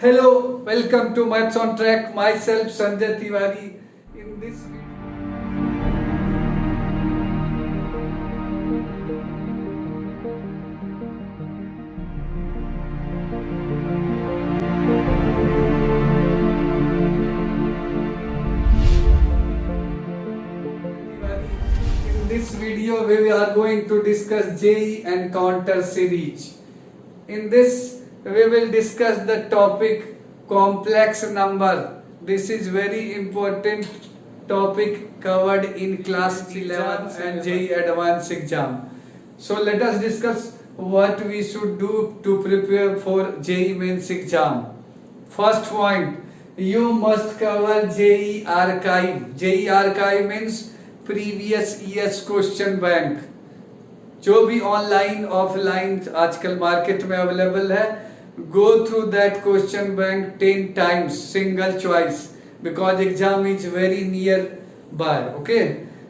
Hello, welcome to Maths on Track. Myself Sanjay Tiwari. In this video we are going to discuss JEE and counter series. In this we will discuss the topic complex number. This is very important topic covered in class 11 and JEE advanced exam. So let us discuss what we should do to prepare for JEE mains exam. First point, you must cover JEE archive. JEE archive means previous years question bank, जो भी online offline आजकल market में available है. Go through that question bank 10 times single choice because exam is very near by. Okay,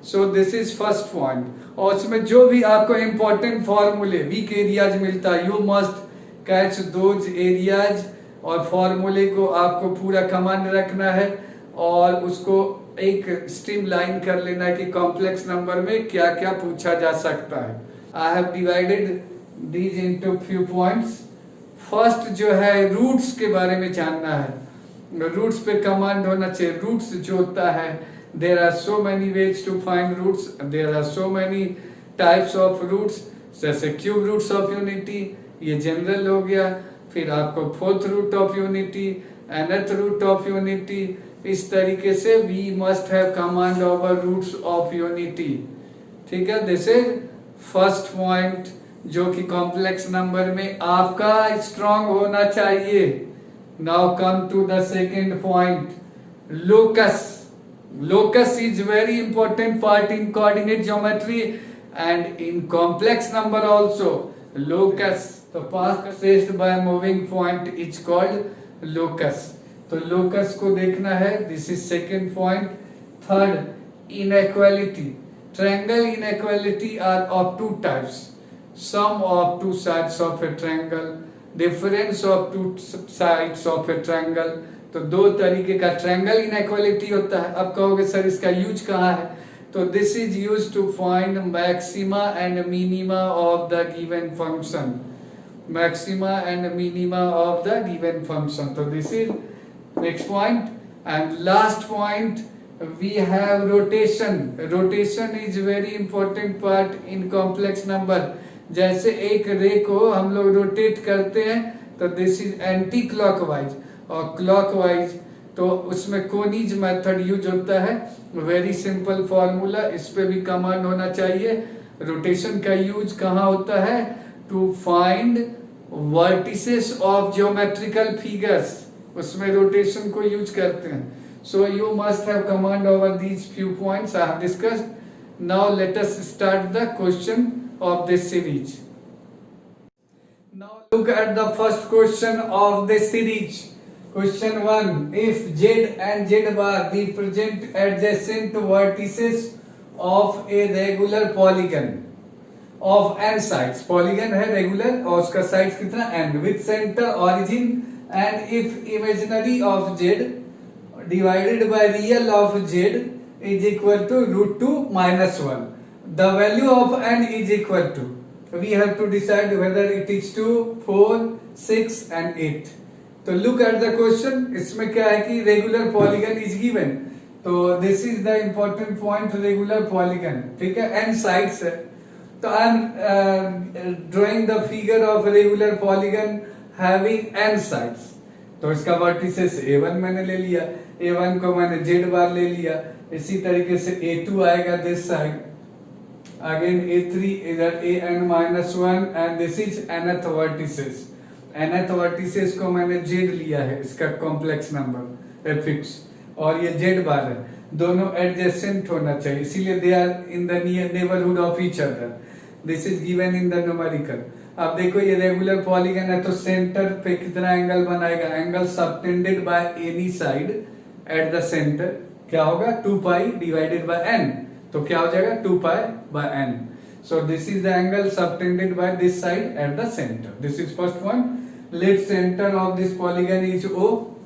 so this is first point. और उसमें जो भी आपको इंपॉर्टेंट फॉर्मूले वीक एरियाज मिलता है, you must catch those areas और फॉर्मूले को आपको पूरा कमांड रखना है और उसको एक स्ट्रीमलाइन कर लेना है कि कॉम्प्लेक्स नंबर में क्या क्या पूछा जा सकता है. I have divided these into few points. First जो है रूट्स के बारे में जानना है. रूट्स पे कमांड होना चाहिए. रूट्स जो होता है, there are so many ways to find roots, there are so many types of roots. जैसे क्यूब रूट्स ऑफ यूनिटी, ये जनरल हो गया. फिर आपको fourth root of unity, nth root of unity. इस तरीके से we must have command over roots of unity. ठीक है, दिस इज फर्स्ट पॉइंट जो कि कॉम्प्लेक्स नंबर में आपका स्ट्रॉन्ग होना चाहिए. Now come to the second point, locus. Locus is very important part in coordinate geometry and in complex number also. Locus, the path traced by moving point is called locus. तो locus को देखना है. This is second point. Third, inequality. Triangle inequality are of two types. Sum of two sides of a triangle, difference of two sides of a triangle. तो दो तरीके का triangle inequality होता है. अब कहोगे सर इसका यूज कहाँ है? तो this is use to find maxima and minima of the given function. Maxima and minima of the given function. तो this is next point. And last point, we have rotation. Rotation is very important part in complex number. जैसे एक रे को हम लोग rotate करते हैं तो दिस इज एंटी क्लॉकवाइज और क्लॉकवाइज. तो उसमें कोनीज मेथड यूज होता है. वेरी सिंपल फॉर्मूला, इस पे भी कमांड होना चाहिए. रोटेशन का यूज कहाँ होता है? To find vertices of geometrical figures, उसमें रोटेशन को यूज करते हैं. So you must have command over these few points I have discussed. Now let us start the question of this series. Now look at the first question of this series. Question 1, if z and z bar represent adjacent vertices of a regular polygon of n sides. polygon है regular और उसका sides कितना? n, with center origin and if imaginary of z divided by real of z is equal to root 2 minus 1. The value of n is equal to, we have to decide whether it is 2, 4, 6 and 8. तो look at the question. इसमें क्या है कि regular polygon is given. तो this is the important point, regular polygon. ठीक है, n sides है. तो I am drawing the figure of regular polygon having n sides. तो इसका वर्टिसेस a1 मैंने ले लिया, a1 को मैंने z बार ले लिया. इसी तरीके से a2 आएगा दिस साइड, अगेन a3 इधर an minus 1 and this is nth vertices. nth vertices को मैंने z लिया है, इसका कॉम्प्लेक्स नंबर fx, और ये z बार है. दोनों एडजेसेंट होना चाहिए, इसीलिए they are in the near neighbourhood of each other. This is given in the numerical. अब देखो ये रेगुलर पॉलीगन है तो सेंटर पे कितना एंगल बनाएगा? Angle subtended by any side at the centre क्या होगा? 2 पाई डिवाइडेड बाय n. तो क्या हो जाएगा? 2 pi by n. So this is the angle subtended by this side at the center. This is first one. Let center of this polygon is O.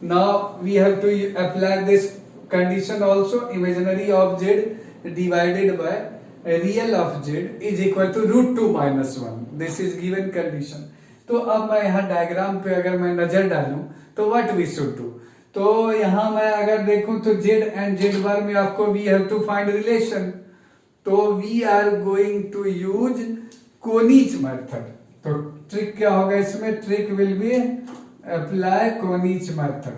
Now we have to apply this condition also. Imaginary of z divided by real of z is equal to √2 minus 1. This is given condition. तो अब मैं यहाँ diagram पे अगर मैं नजर डालूं तो व्हाट वी शुड डू, तो यहाँ मैं अगर देखूं तो z एंड z बार में आपको we have to find relation, तो we are going to use Coni's method. तो ट्रिक क्या होगा इसमें, trick will be apply Coni's method.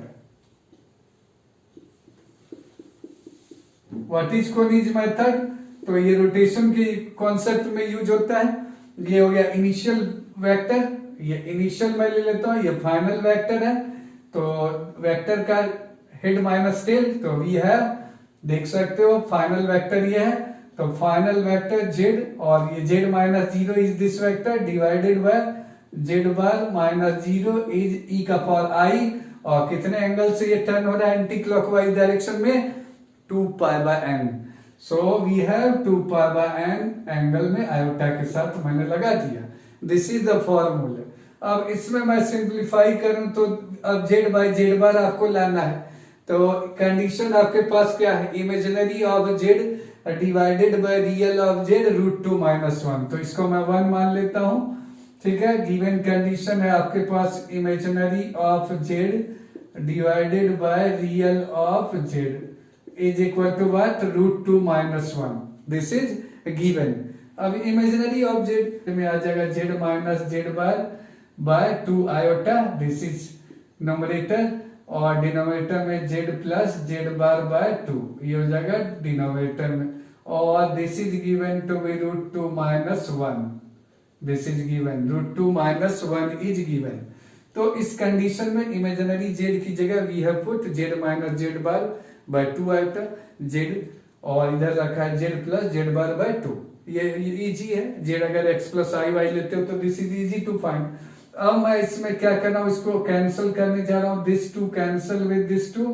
What is Coni's method, तो ये रोटेशन के कॉन्सेप्ट में यूज होता है. ये हो गया इनिशियल वेक्टर, ये इनिशियल मैं ले लेता हूं, ये फाइनल वेक्टर है. तो वेक्टर का हेड माइनस टेल, तो वी हैव, देख सकते हो फाइनल वेक्टर ये है, तो फाइनल वेक्टर z, और ये z minus 0 is this vector divided by z bar minus 0 is e का पावर i. और कितने एंगल से ये टर्न हो रहा है, एंटी क्लॉकवाइज डायरेक्शन में, 2 pi by n. So we have 2 pi by n angle में आयोटा के साथ मैंने लगा दिया. This is the formula. अब इसमें मैं सिंप्लीफाई करूं तो अब z बाय z बार आपको लाना है. तो कंडीशन आपके पास क्या है, imaginary of z divided by real of z √2 minus 1. तो इसको मैं 1 मान लेता हूं. ठीक है, गिवन कंडीशन है आपके पास imaginary of z divided by real of z is equal to what, √2 minus 1. This is given. अब इमेजिनरी ऑफ z में आ जाएगा z minus z bar by 2 iota. This is numerator, और डिनोमिनेटर में z plus z bar by 2, ये हो जाएगा denominator में. और this is given to be √2 minus 1. This is given, √2 minus 1 is given. तो इस कंडीशन में इमेजिनरी z की जगह we have put z minus z bar by 2 iota z, और इधर रखा है z plus z bar by 2. ये इजी है, z अगर x प्लस i y लेते हो तो this is easy to find. अब मैं इसमें क्या कर रहा हूं, इसको कैंसिल करने जा रहा हूं. This 2 cancel with this 2,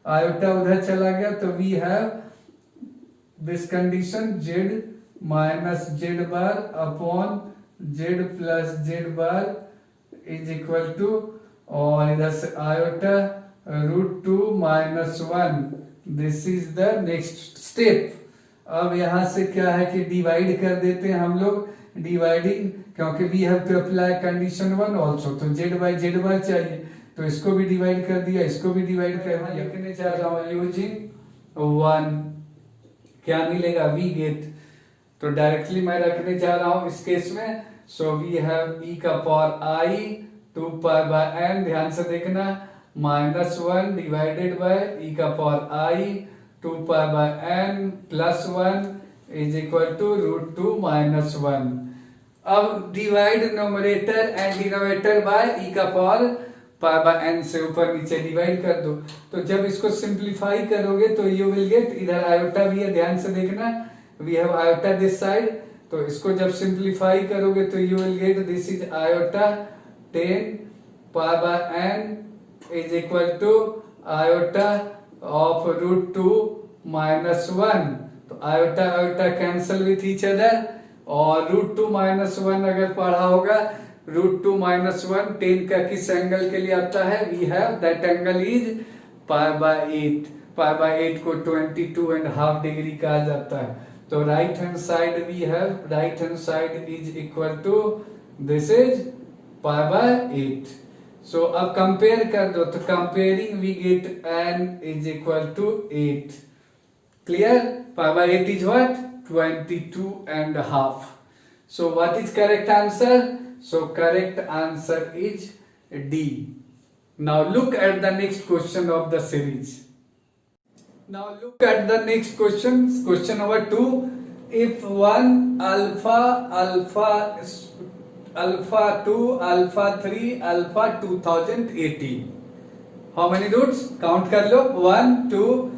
iota उधर चला गया. तो we have this condition z minus z bar upon z plus z bar is equal to, और इधर से iota √2 minus 1. This is the next step. अब यहां से क्या है कि डिवाइड कर देते हैं हम लोग, डिवाइडिंग, क्योंकि we have to apply condition 1 also. तो z बाय z बार चाहिए, तो इसको भी डिवाइड कर दिया, इसको भी डिवाइड कर दिया. लिखने जा रहा हूं यूजिंग 1, क्या मिलेगा, वी गेट. तो डायरेक्टली मैं रखने जा रहा हूं इस केस में. सो वी हैव e का power i 2 pi by n, ध्यान से देखना, माइनस 1 डिवाइडेड बाय e का power i 2 pi by n plus 1 is equal to √2 minus 1. अब divide numerator and denominator by e का पावर पाई बाय n से ऊपर नीचे डिवाइड कर दो. तो जब इसको सिंप्लीफाई करोगे तो यू विल गेट, इधर आयोटा भी है, ध्यान से देखना, we have iota this side. तो इसको जब सिंप्लीफाई करोगे तो you will get this is iota 10 pi by n is equal to iota of √2 minus 1. तो iota iota cancel with each other, और √2 माइनस 1 अगर पढ़ा होगा, √2 माइनस 1 10 का किस एंगल के लिए आता है, we have that angle is pi by 8. Pi by 8 को 22.5 डिग्री कहा जाता है. तो right hand side we have, right hand side is equal to this is pi by 8. So अब कंपेयर कर दो, तो comparing we get n is equal to 8. Clear, pi by 8 is what, 22.5. So what is correct answer? So correct answer is D. Now look at the next question of the series. Now look at the next question. Question number 2. If 1 alpha, alpha 2, alpha 3, alpha 2018. How many roots? Count कर लो. 1, 2,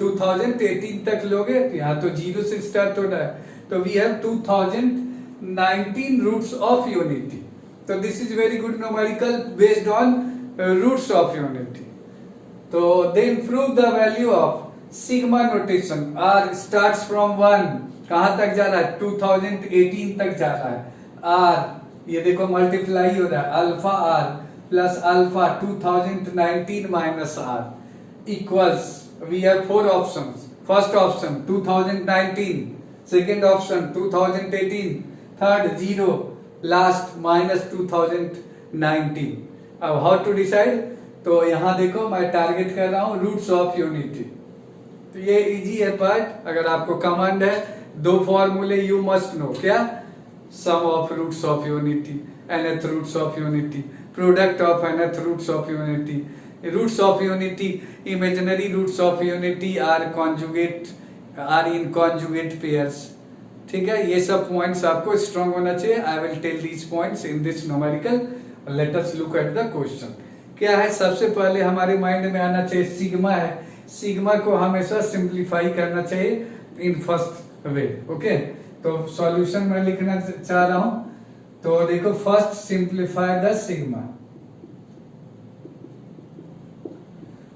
2018 तक लोगे, यहाँ तो 0 से start हो रहा है. तो we have 2019 roots of unity. So this is very good numerical based on roots of unity. So then prove the value of sigma notation. R starts from 1, कहाँ तक जा रहा है, 2018 तक जा रहा है. R ये देखो मल्टीप्लाई हो रहा है, alpha R plus alpha 2019 minus R equals, we have four options, first option 2019, second option 2018, third zero, last minus 2019। अब हाउ टू डिसाइड, तो यहां देखो मैं टारगेट कर रहा हूं रूट्स ऑफ यूनिटी, तो ये इजी है पार्ट। अगर आपको कमांड है, दो फॉर्मूले यू मस्ट नो, क्या, sum of roots of unity, nth roots of unity, product of nth roots of unity, roots of unity, imaginary roots of unity are conjugate, are in conjugate pairs. ठीक है, ये सब points आपको strong होना चाहिए। I will tell these points in this numerical. Let us look at the question. क्या है, सबसे पहले हमारे माइंड में आना चाहिए सिग्मा है, सिग्मा को हमेशा सिंप्लीफाई करना चाहिए इन फर्स्ट वे। ओके, तो सॉल्यूशन में लिखना चाह रहा हूं, तो देखो first simplify the sigma,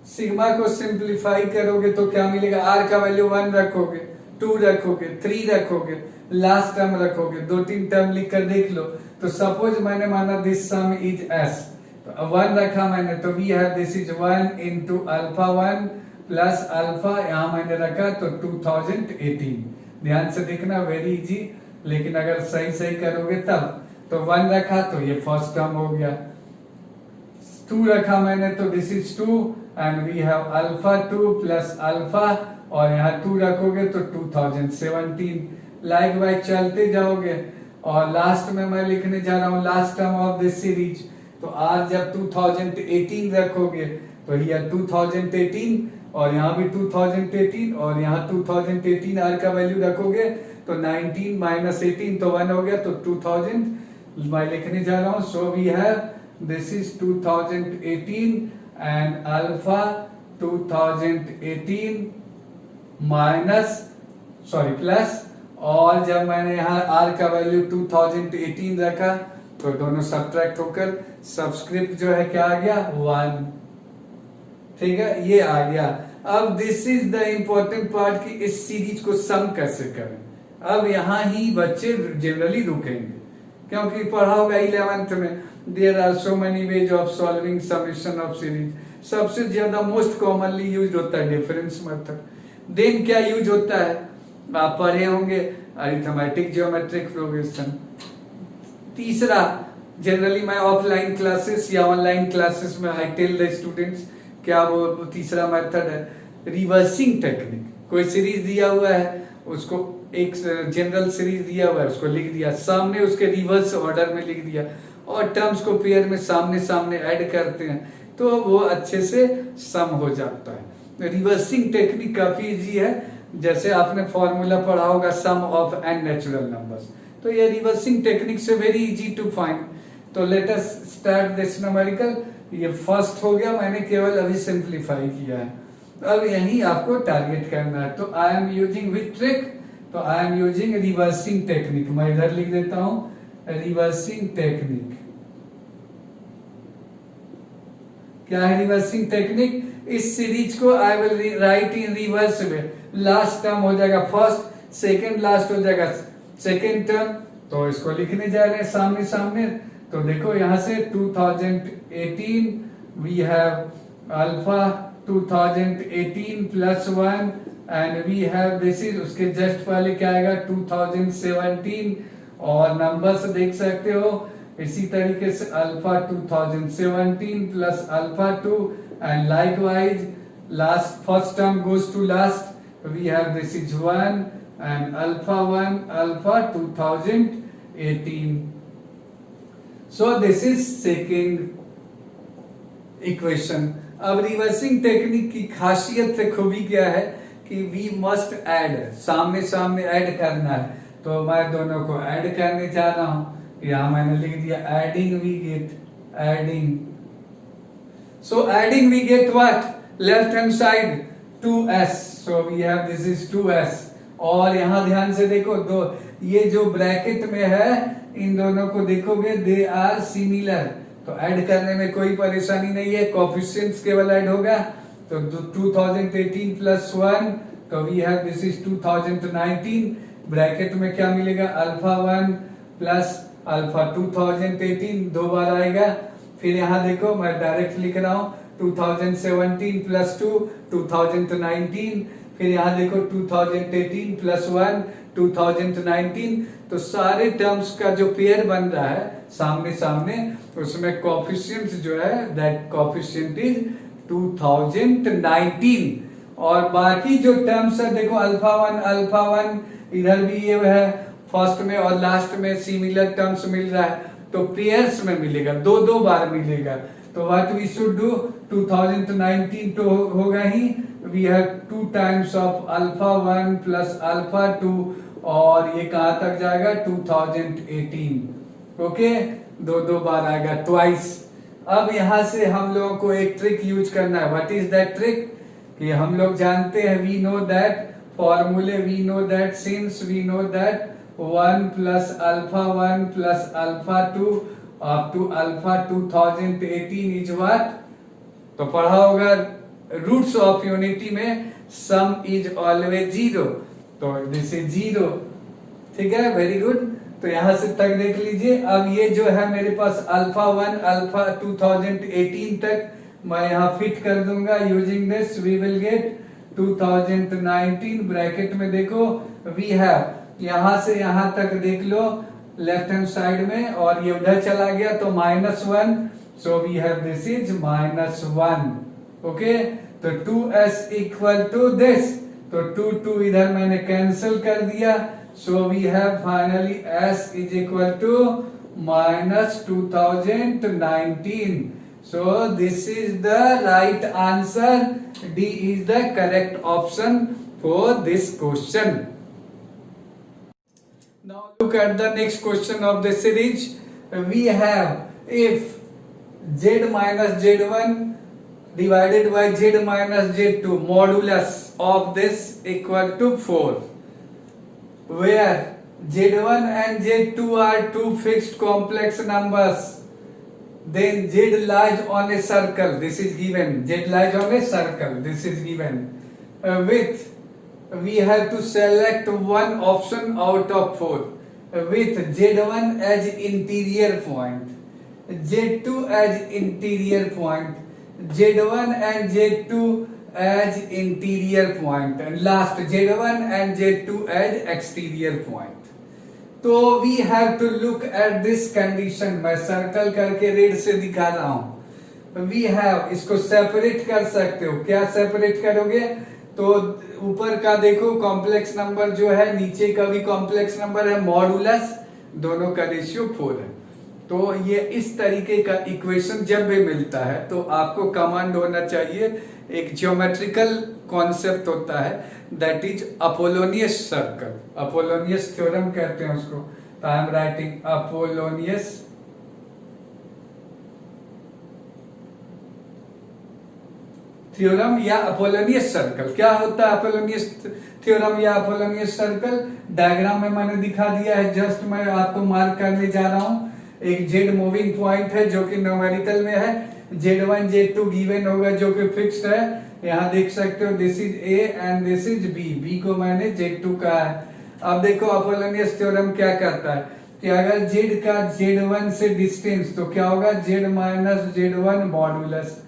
sigma को सिंप्लीफाई करोगे तो क्या मिलेगा, आर का वैल्यू 1 रखोगे, 2 रखोगे, 3 रखोगे, लास्ट टर्म रखोगे, 2-3 टर्म लिख कर देख लो। तो सपोज मैंने माना दिस सम इज एस, तो 1 रखा मैंने, तो we have this is 1 into alpha 1 plus alpha, यहां मैंने रखा तो 2018। ध्यान से देखना, वेरी इजी, लेकिन अगर सही सही करोगे तब। तो 1 रखा तो ये फर्स्ट टर्म हो गया, 2 रखा मैंने तो this is 2 and we have alpha 2 plus alpha, और यहाँ 2 रखोगे तो 2017। लाइकवाइज चलते जाओगे, और लास्ट में मैं लिखने जा रहा हूँ last term of this series. तो आर जब 2018 रखोगे तो ये 2018, और यहाँ भी 2018, और यहाँ 2018 आर का वैल्यू रखोगे तो 19 माइनस 18 तो 1 हो गया, तो 2000 मैं लिखने जा रहा हूँ। So we have this is 2018 and alpha 2018 minus sorry plus, और जब मैंने यहाँ आर का वैल्यू 2018 रखा तो दोनों सब्ट्रैक्ट होकर सबस्क्रिप्ट जो है क्या आ गया, 1। ठीक है, ये आ गया। अब this is the important part कि इस सीरीज को सम कैसे करें। अब यहाँ ही बच्चे जनरली रुकेंगे, क्योंकि पढ़ा होगा 11th में, there are so many ways of solving summation of series. सबसे ज्यादा मोस्ट कॉमनली यूज होता है डिफरेंस मेथड। देन क्या यूज होता है, आप पढ़े होंगे अरिथमेटिक ज्योमेट्रिक प्रोग्रेशन। तीसरा, जनरली मैं ऑफलाइन क्लासेस या ऑनलाइन क्लासेस में आई टेल द स्टूडेंट्स, क्या वो तीसरा मेथड है रिवर्सिंग टेक्निक। कोई सीरीज दिया हुआ है, उसको एक जनरल सीरीज दिया हुआ है, उसको लिख दिया, सामने उसके रिवर्स ऑर्डर में लिख दिया, और टर्म्स को पेयर में सामने सामने ऐड करते हैं, तो वो अच्छे से सम हो जाता है। रिवर्सिंग टेक्निक काफी इजी है, जैसे आपने फॉर्मूला पढ़ा होगा सम ऑफ एन नेचुरल नंबर्स, तो ये रिवर्सिंग टेक्निक से वेरी इजी टू फाइंड। तो let us start this numerical. ये फर्स्ट हो गया, मैंने केवल अभी सिंप्लीफाई किया है। अब यही आपको टारगेट करना है, तो I am using which trick, तो I am using reversing technique. मैं इधर लिख देता हूं रिवर्सिंग टेक्निक। क्या है रिवर्सिंग टेक्निक, इस सीरीज को I will write in reverse में। लास्ट टर्म हो जाएगा फर्स्ट, सेकेंड लास्ट हो जाएगा सेकेंड टर्म, तो इसको लिखने जा रहे हैं सामने सामने। तो देखो यहां से 2018 we have alpha 2018 plus 1 and we have this is, उसके जस्ट पहले क्या आएगा 2017, और नंबर्स देख सकते हो इसी तरीके से alpha 2017 plus alpha 2 and likewise last first term goes to last, we have this is 1 and alpha 1 alpha 2018. So this is second equation. अब रिवर्सिंग टेक्निक की खासियत खूबी क्या है कि वी मस्ट ऐड, सामने सामने ऐड करना है, तो मैं दोनों को ऐड करने जा रहा हूं। यहां मैंने लिख दिया adding we get, adding, so adding we get what, left hand side 2s, so we have this is 2s, और यहां ध्यान से देखो, दो ये जो ब्रैकेट में है इन दोनों को देखोगे दे आर सिमिलर, तो ऐड करने में कोई परेशानी नहीं है, कोएफिशिएंट्स केवल ऐड होगा। तो 2018 प्लस 1, तो we have this is 2019, bracket में क्या मिलेगा अल्फा 1 प्लस अल्फा 2018 दो बार आएगा। फिर यहाँ देखो मैं डायरेक्ट लिख रहा हूँ 2017 प्लस 2 2019, फिर यहाँ देखो 2018 प्लस 1 2019। तो सारे टर्म्स का जो पेयर बन रहा है सामने सामने, उसमें कोफिशिएंट जो है दैट कोफिशिएंट इज 2019। और बाकी जो टर्म्स है देखो अल्फा 1 इधर भी ये है फर्स्ट में और लास्ट में सिमिलर टर्म्स मिल रहा है, तो पेयर्स में मिलेगा, दो दो बार मिलेगा। तो व्हाट वी शुड डू, 2019 तो होगा ही, we have 2 times of alpha 1 plus alpha 2, और ये कहां तक जाएगा 2018। ओके, दो दो बार आएगा ट्वाइस। अब यहां से हम लोगों को एक ट्रिक यूज करना है। व्हाट इज दैट ट्रिक, कि हम लोग जानते हैं, we know that formulae, we know that since we know that 1 plus alpha 1 plus alpha 2 up to alpha 2018 is what, तो पढ़ा होगा रूट्स ऑफ यूनिटी में सम इज ऑलवेज जीरो, तो दिस इज जीरो। ठीक है, वेरी गुड। तो यहां से तक देख लीजिए। अब ये जो है मेरे पास अल्फा 1 अल्फा 2018 तक मैं यहाँ फिट कर दूंगा using this, we will get 2019 bracket में देखो वी हैव, यहां से यहां तक देख लो लेफ्ट हैंड साइड में, और ये उधर चला गया तो -1, so we have this is -1। Okay, तो 2s इक्वल टू दिस, तो 2 इधर मैंने कैंसिल कर दिया, so we have finally s is equal to -2019। So this is the right answer. D is the correct option for this question. Now look at the next question of the series. We have if z minus z1 divided by z minus z2 modulus of this equal to 4, where z1 and z2 are two fixed complex numbers. Then z lies on a circle, this is given, z lies on a circle, this is given, with we have to select one option out of 4, with z1 as interior point, z2 as interior point, z1 and z2 as interior point, and last z1 and z2 as exterior point. तो we have to look at this condition, मैं circle करके red से दिखा रहा हूं। We have, इसको separate कर सकते हो, क्या सेपरेट करोगे, तो ऊपर का देखो कॉम्प्लेक्स नंबर जो है, नीचे का भी कॉम्प्लेक्स नंबर है, मॉडुलस दोनों का रेशियो 4 है। तो ये इस तरीके का इक्वेशन जब भी मिलता है तो आपको कमांड होना चाहिए, एक ज्योमेट्रिकल कॉन्सेप्ट होता है that is Apollonius circle, Apollonius theorem कहते हैं उसको। तो I am writing Apollonius theorem या अपोलोनियस सर्कल। क्या होता है अपोलोनियस थ्योरम या अपोलोनियस सर्कल, डायग्राम में मैंने दिखा दिया है, जस्ट मैं आपको मार्क करने जा रहा हूं। एक जेड मूविंग पॉइंट है जो कि न्यूमेरिकल में है, z1 z2 गिवन होगा जो कि फिक्स्ड है, यहाँ देख सकते हो this is a and this is b, b को मैंने z2 कहा है। अब देखो अपोलोनियस थ्योरम क्या कहता है कि अगर z का z1 से डिस्टेंस तो क्या होगा, z minus z1 modulus,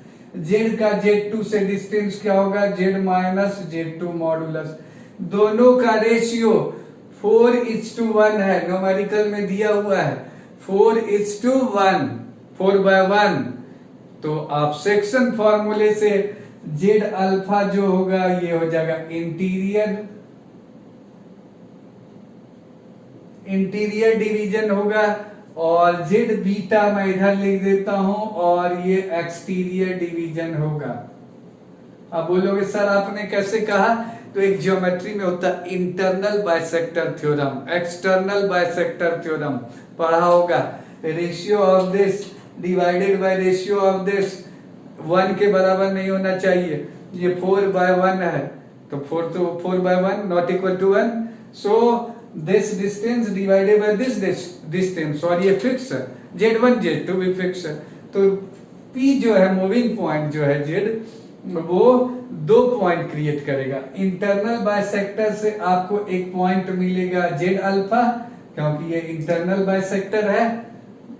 z का z2 से डिस्टेंस क्या होगा, z माइनस z2 मॉडुलस। दोनों का रेशियो 4:1 है, न्यूमेरिकल में दिया हुआ है 4:1, 4/1। तो आप सेक्शन फॉर्मूले से जेड अल्फा जो होगा ये हो जाएगा इंटीरियर डिवीजन होगा, और जेड बीटा मैं इधर लिख देता हूं, और ये एक्सटीरियर डिवीजन होगा। अब बोलोगे सर आपने कैसे कहा, तो एक ज्योमेट्री में होता है internal bisector theorem, external bisector theorem पढ़ा होगा। Ratio of this divided by ratio of this 1 के बराबर नहीं होना चाहिए, ये 4/1 है, तो 4/1 not equal to 1, so this distance divided by this distance, और ये फिक्स है, z1 z2 भी फिक्स है। तो p जो है मूविंग पॉइंट जो है z, वो 2 पॉइंट क्रिएट करेगा। इंटरनल बाइसेक्टर से आपको एक पॉइंट मिलेगा z अल्फा, क्योंकि ये इंटरनल बाइसेक्टर है,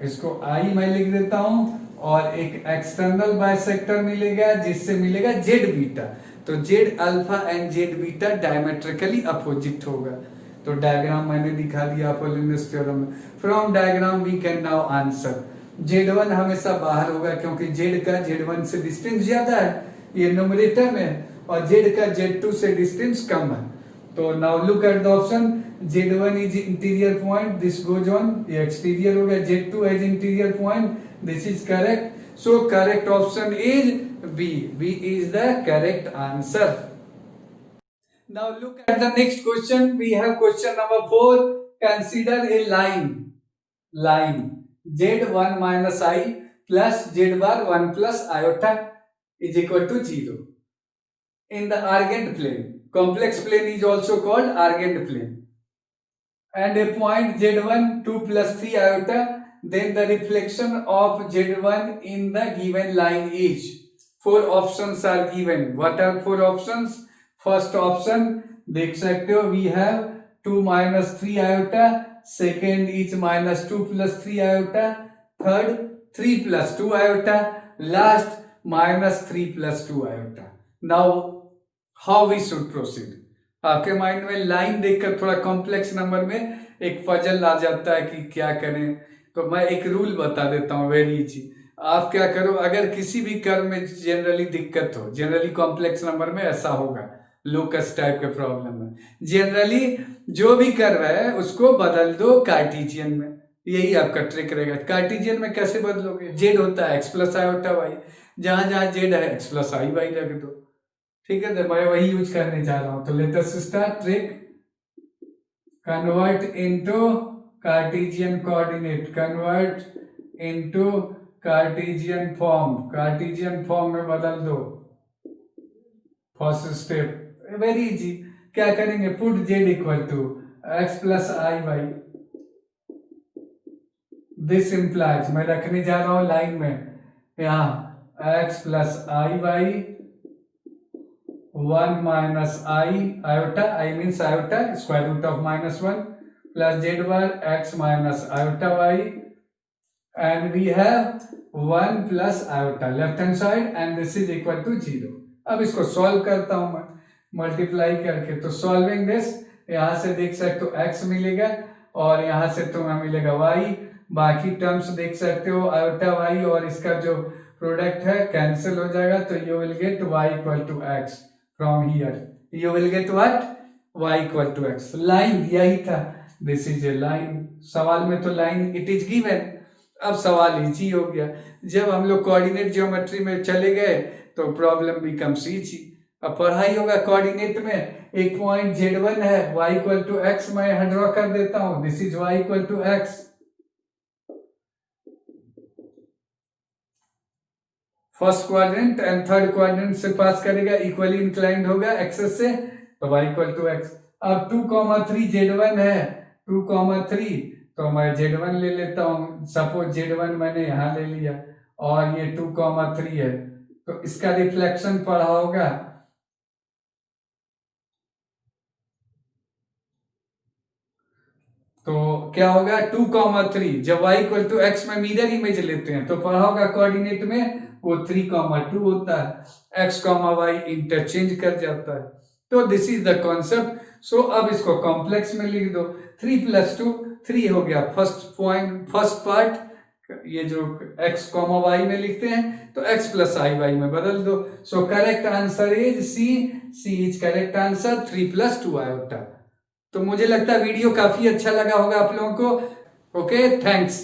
इसको आई मैं लिख देता हूं, और एक एक्सटर्नल बाइसेक्टर मिलेगा जिससे मिलेगा जेड बीटा। तो Z alpha and Z beta diametrically opposite होगा। तो डायग्राम मैंने दिखा दिया अपोलोनियस थ्योरम में। From diagram we can now answer. Z1 हमेशा बाहर होगा क्योंकि Z का Z1 से डिस्टेंस ज्यादा है, ये न्यूमरेटर में है, और Z का Z2 से डिस्टेंस कम है। तो now look at the option, Z1 is interior point, this goes on, ये एक्सटीरियर हो गया, Z2 as interior point, this is correct. So correct option is B. B is the correct answer. Now look at the next question. We have question number 4. Consider a line. Line Z1 minus I plus Z bar 1 plus iota is equal to 0 in the argent plane. Complex plane is also called argent plane. And a point Z1 2 plus 3 iota. Then the reflection of Z1 in the given line is. 4 options are given. What are 4 options? First option देख सकते हो, we have 2 minus 3 iota. Second is minus 2 plus 3 iota. Third 3 plus 2 iota. Last minus 3 plus 2 iota. Now how we should proceed? आपके mind में line देखकर थोड़ा complex number में एक puzzle आ जाता है कि क्या करें। तो मैं एक रूल बता देता हूँ, वेरी इजी। आप क्या करो, अगर किसी भी कर्व में जनरली दिक्कत हो, जनरली कॉम्प्लेक्स नंबर में ऐसा होगा, लोकस टाइप के प्रॉब्लम में जनरली जो भी कर्व है उसको बदल दो कार्टेशियन में, यही आपका ट्रिक रहेगा। कार्टेशियन में कैसे बदलोगे? जेड होता है एक्स प्लस आई होता वाई, जहां जहां जेड है एक्स प्लस आई वाई रख दो, ठीक है। तो मैं वही यूज करने जा रहा हूं। तो let us start trick, convert into Cartesian coordinate, convert into Cartesian form, Cartesian form में बदल दो। फर्स्ट स्टेप वेरी इजी, क्या करेंगे? Put Z equal to X plus I Y, this implies, मैं रखने जा रहा हूं लाइन में यहां X plus I Y 1 minus I iota, I means iota square root of -1 plus Z bar X minus iota Y, and we have 1 plus iota left hand side and this is equal to 0. अब इसको solve करता हूं मैं multiply करके। तो solving this, यहां से देख सकते हो x मिलेगा और यहां से तुम्हें मिलेगा y, बाकी टर्म्स देख सकते हो आयोटा y और इसका जो प्रोडक्ट है कैंसिल हो जाएगा। तो you will get y equal to x from here, you will get what? y equal to x। Line यही था, दिस इज ए लाइन। सवाल में तो लाइन इट इज गिवन। अब सवाल इजी हो गया, जब हम लोग कोऑर्डिनेट ज्योमेट्री में चले गए तो प्रॉब्लम बिकम्स इजी। अब पढ़ाई होगा कोऑर्डिनेट में, एक पॉइंट Z1 है, y इक्वल टू x मैं यहां ड्रॉ कर देता हूं, this is y equal to x। First quadrant and third quadrant से पास करेगा, इक्वली इंक्लाइंड होगा एक्सेस से, तो y इक्वल टू x। अब 2,3 Z1 है, 2,3 तो मैं Z1 ले लेता हूं, सपोज Z1 मैंने यहां ले लिया और ये 2,3 है, तो इसका रिफ्लेक्शन पढ़ा होगा तो क्या होगा? 2,3 जब y इक्वल टू x में मिरर इमेज लेते हैं तो पढ़ा होगा कोऑर्डिनेट में वो 3,2 होता है, x, y इंटरचेंज कर जाता है। तो दिस इज द कॉन्सेप्ट। सो अब इसको कॉम्प्लेक्स में लिख दो, 3 + 2 3 हो गया फर्स्ट पॉइंट, फर्स्ट पार्ट। ये जो x, y में लिखते हैं तो x प्लस आई वाई में बदल दो। So correct answer is C, C is correct answer, 3 + 2 iota. तो मुझे लगता है वीडियो काफी अच्छा लगा होगा आप लोगों को। Okay, thanks.